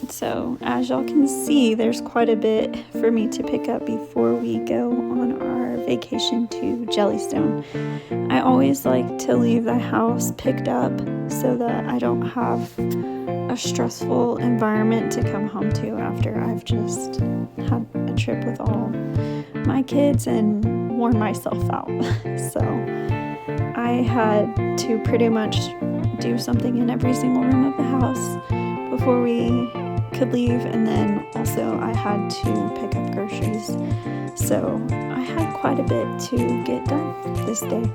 So as y'all can see, there's quite a bit for me to pick up before we go on our vacation to Jellystone. I always like to leave the house picked up so that I don't have a stressful environment to come home to after I've just had a trip with all my kids and worn myself out. So I had to pretty much do something in every single room of the house before we could leave, and then also I had to pick up groceries, so I had quite a bit to get done this day.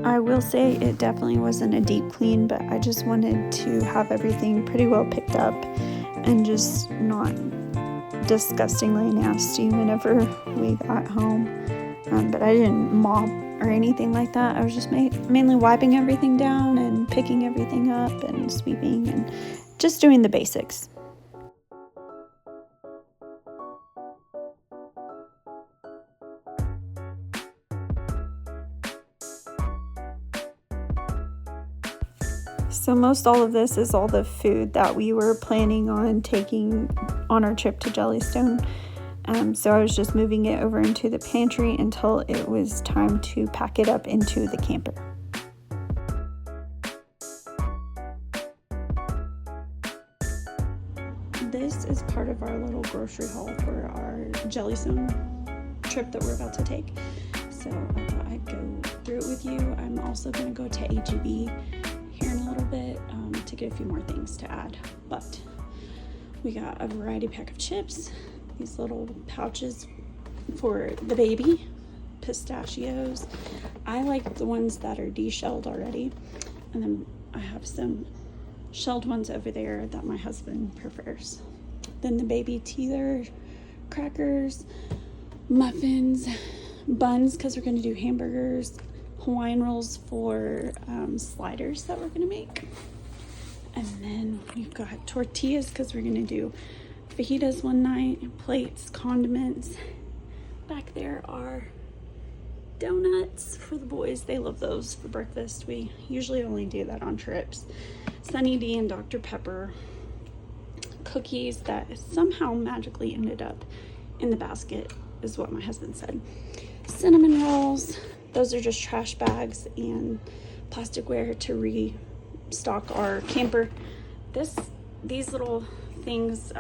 I will say it definitely wasn't a deep clean, but I just wanted to have everything pretty well picked up and just not disgustingly nasty whenever we got home. But I didn't mop or anything like that. I was just mainly wiping everything down and picking everything up and sweeping and just doing the basics. So most all of this is all the food that we were planning on taking on our trip to Jellystone. So I was just moving it over into the pantry until it was time to pack it up into the camper. This is part of our little grocery haul for our Jellystone trip that we're about to take. So I thought I'd go through it with you. I'm also going to go to H-E-B here in a little bit to get a few more things to add, but we got a variety pack of chips, these little pouches for the baby, pistachios. I like the ones that are de-shelled already, and then I have some shelled ones over there that my husband prefers. Then the baby teether crackers, muffins, buns because we're going to do hamburgers, Hawaiian rolls for sliders that we're gonna make, and then we've got tortillas because we're gonna do fajitas one night, plates, condiments. Back there are donuts for the boys. They love those for breakfast. We usually only do that on trips. Sunny D and Dr. Pepper. Cookies that somehow magically ended up in the basket is what my husband said. Cinnamon rolls. Those are just trash bags and plasticware to restock our camper. These little things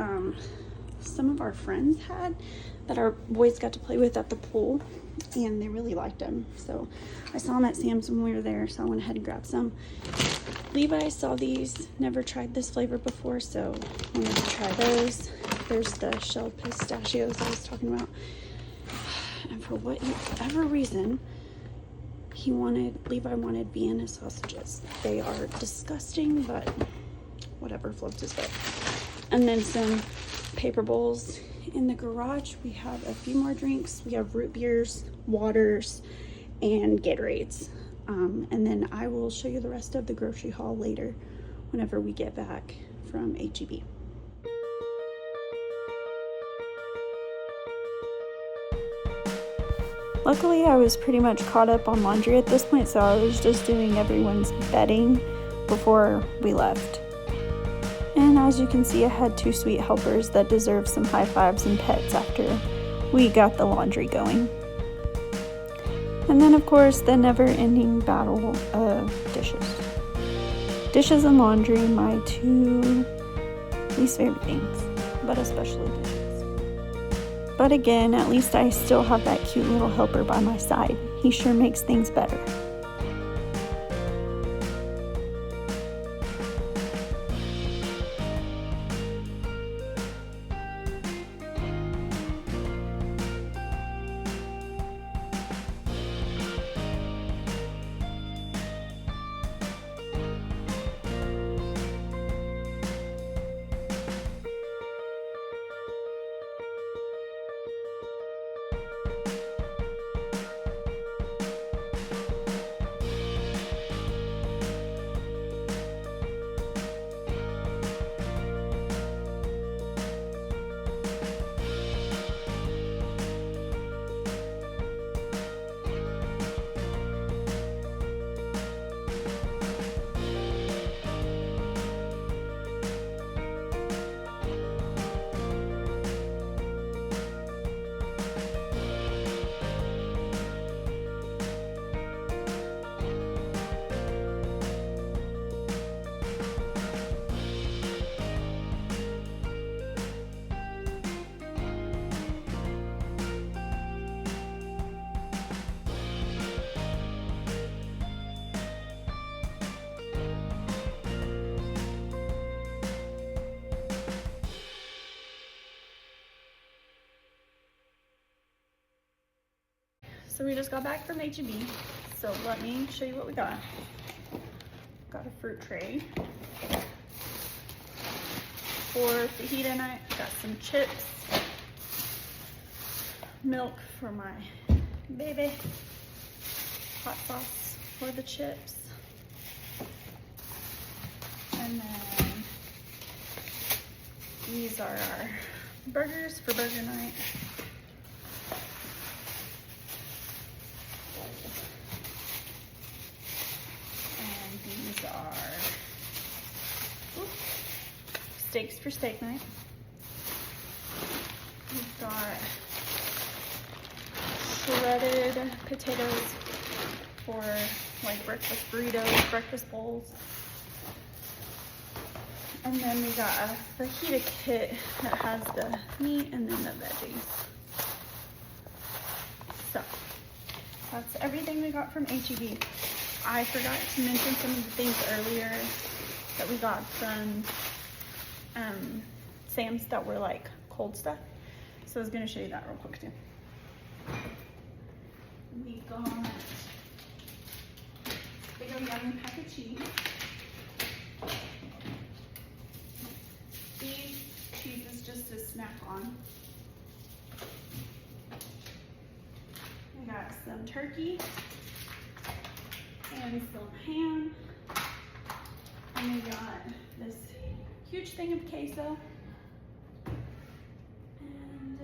some of our friends had that our boys got to play with at the pool, and they really liked them. So I saw them at Sam's when we were there, so I went ahead and grabbed some. Levi saw these, never tried this flavor before, so I wanted to try those. There's the shelled pistachios I was talking about. And for whatever reason, Levi wanted Vienna sausages. They are disgusting, but whatever floats his boat. And then some paper bowls. In the garage, we have a few more drinks. We have root beers, waters, and Gatorades. And then I will show you the rest of the grocery haul later whenever we get back from H-E-B. Luckily, I was pretty much caught up on laundry at this point, so I was just doing everyone's bedding before we left. And as you can see, I had 2 sweet helpers that deserve some high fives and pets after we got the laundry going. And then, of course, the never-ending battle of dishes. Dishes and laundry, my 2 least favorite things, but especially dishes. But again, at least I still have that cute little helper by my side. He sure makes things better. So we just got back from H-E-B, so let me show you what we got. Got a fruit tray. For fajita night, got some chips, milk for my baby, hot sauce for the chips, and then these are our burgers for burger night. These are steaks for steak night. We've got shredded potatoes for like breakfast burritos, breakfast bowls. And then we got a fajita kit that has the meat and then the veggies. So that's everything we got from H-E-B. I forgot to mention some of the things earlier that we got from Sam's that were like cold stuff. So I was gonna show you that real quick too. We got big old yummy pack of cheese. These cheeses just to snack on. We got some turkey and some ham, and we got this huge thing of queso, and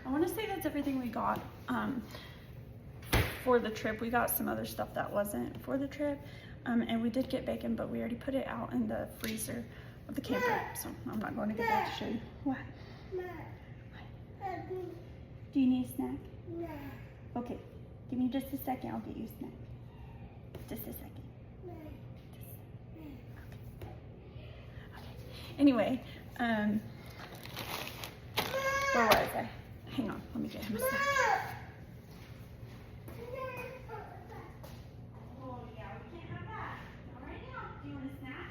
I want to say that's everything we got for the trip. We got some other stuff that wasn't for the trip, and we did get bacon, but we already put it out in the freezer of the camper, so I'm not going to get that to show you. What? Do you need a snack? No. Okay, give me just a second, I'll get you a snack. Just a second. No. Okay. Anyway, where was I? Hang on, let me get him a snack. Oh yeah, we can't have that. Not right now. Do you want a snack?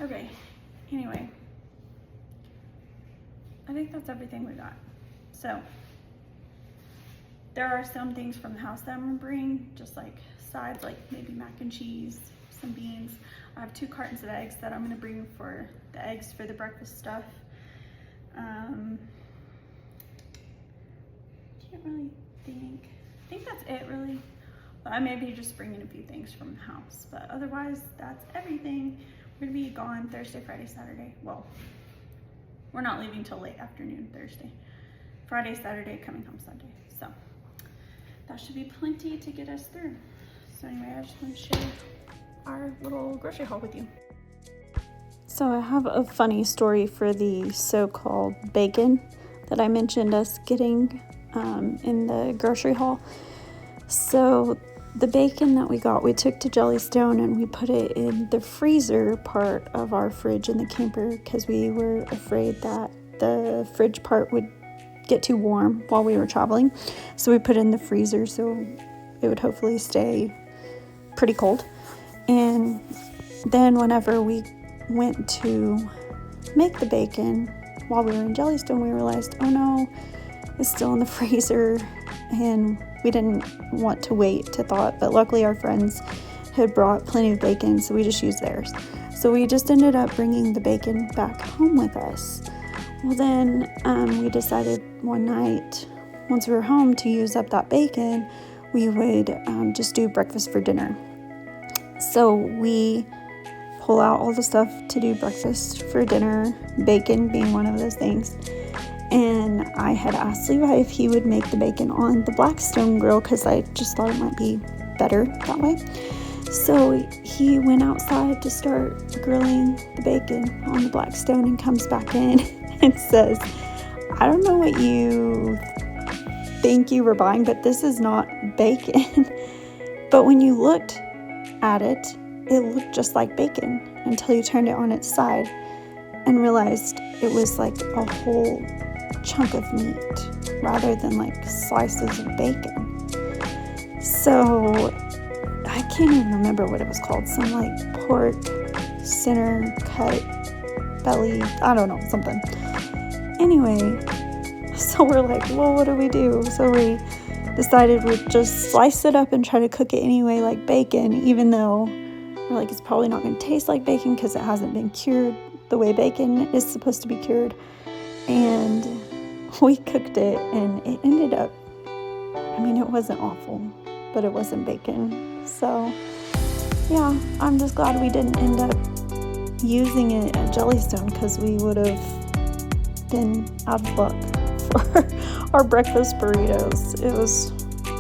Okay, anyway, I think that's everything we got. So there are some things from the house that I'm gonna bring, just like sides, like maybe mac and cheese, some beans. I have 2 cartons of eggs that I'm gonna bring for the eggs for the breakfast stuff. Can't really think. I think that's it really. But I may be just bringing a few things from the house, but otherwise that's everything. We're gonna be gone Thursday, Friday, Saturday. Well, we're not leaving till late afternoon Thursday. Friday, Saturday, coming home Sunday. So that should be plenty to get us through. So anyway, I just want to share our little grocery haul with you. So I have a funny story for the so-called bacon that I mentioned us getting in the grocery haul. So the bacon that we got, we took to Jellystone and we put it in the freezer part of our fridge in the camper because we were afraid that the fridge part would get too warm while we were traveling. So we put it in the freezer so it would hopefully stay pretty cold. And then whenever we went to make the bacon while we were in Jellystone, we realized, oh no, it's still in the freezer, and we didn't want to wait to thaw it, but luckily our friends had brought plenty of bacon, so we just used theirs. So we just ended up bringing the bacon back home with us. Well then we decided one night, once we were home, to use up that bacon, we would just do breakfast for dinner. So we pull out all the stuff to do breakfast for dinner, bacon being one of those things. And I had asked Levi if he would make the bacon on the Blackstone grill because I just thought it might be better that way. So he went outside to start grilling the bacon on the Blackstone and comes back in and says, I don't know what you think you were buying, but this is not bacon. But when you looked at it, it looked just like bacon until you turned it on its side and realized it was like a whole chunk of meat rather than like slices of bacon. So I can't even remember what it was called. Some like pork center cut belly, I don't know, something. Anyway, so we're like, well, what do we do? So we decided we'd just slice it up and try to cook it anyway like bacon, even though we're like, it's probably not going to taste like bacon because it hasn't been cured the way bacon is supposed to be cured. And we cooked it and it ended up, I mean, it wasn't awful, but it wasn't bacon. So yeah, I'm just glad we didn't end up using it at Jellystone because we would have been out of luck for our breakfast burritos. It was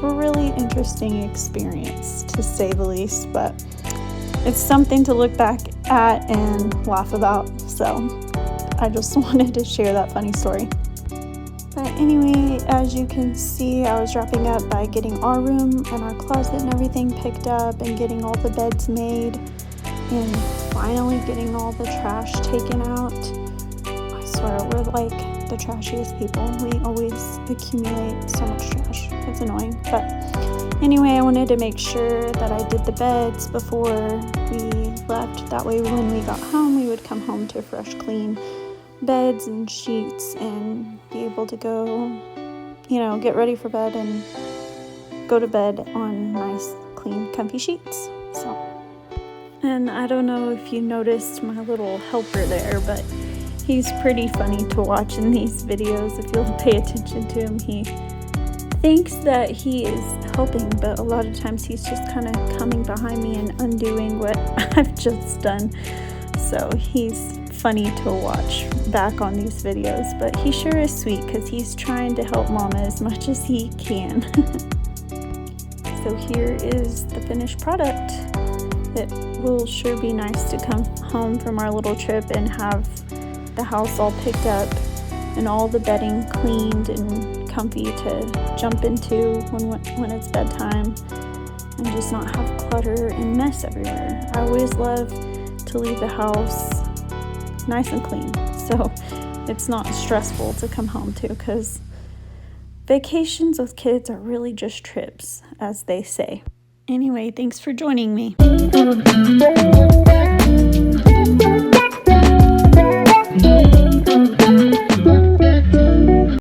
a really interesting experience, to say the least, but it's something to look back at and laugh about. So I just wanted to share that funny story. But anyway, as you can see, I was wrapping up by getting our room and our closet and everything picked up and getting all the beds made and finally getting all the trash taken out. I swear, we're like the trashiest people. We always accumulate so much trash. It's annoying. But anyway, I wanted to make sure that I did the beds before we left. That way when we got home, we would come home to fresh, clean beds and sheets and be able to go, get ready for bed and go to bed on nice, clean, comfy sheets. So, and I don't know if you noticed my little helper there, but he's pretty funny to watch in these videos. If you'll pay attention to him, he thinks that he is helping, but a lot of times he's just kind of coming behind me and undoing what I've just done. So he's funny to watch back on these videos, but he sure is sweet because he's trying to help Mama as much as he can. So here is the finished product. It will sure be nice to come home from our little trip and have the house all picked up and all the bedding cleaned and comfy to jump into when it's bedtime and just not have clutter and mess everywhere. I always love to leave the house nice and clean, so it's not stressful to come home to, because vacations with kids are really just trips, as they say. Anyway, thanks for joining me.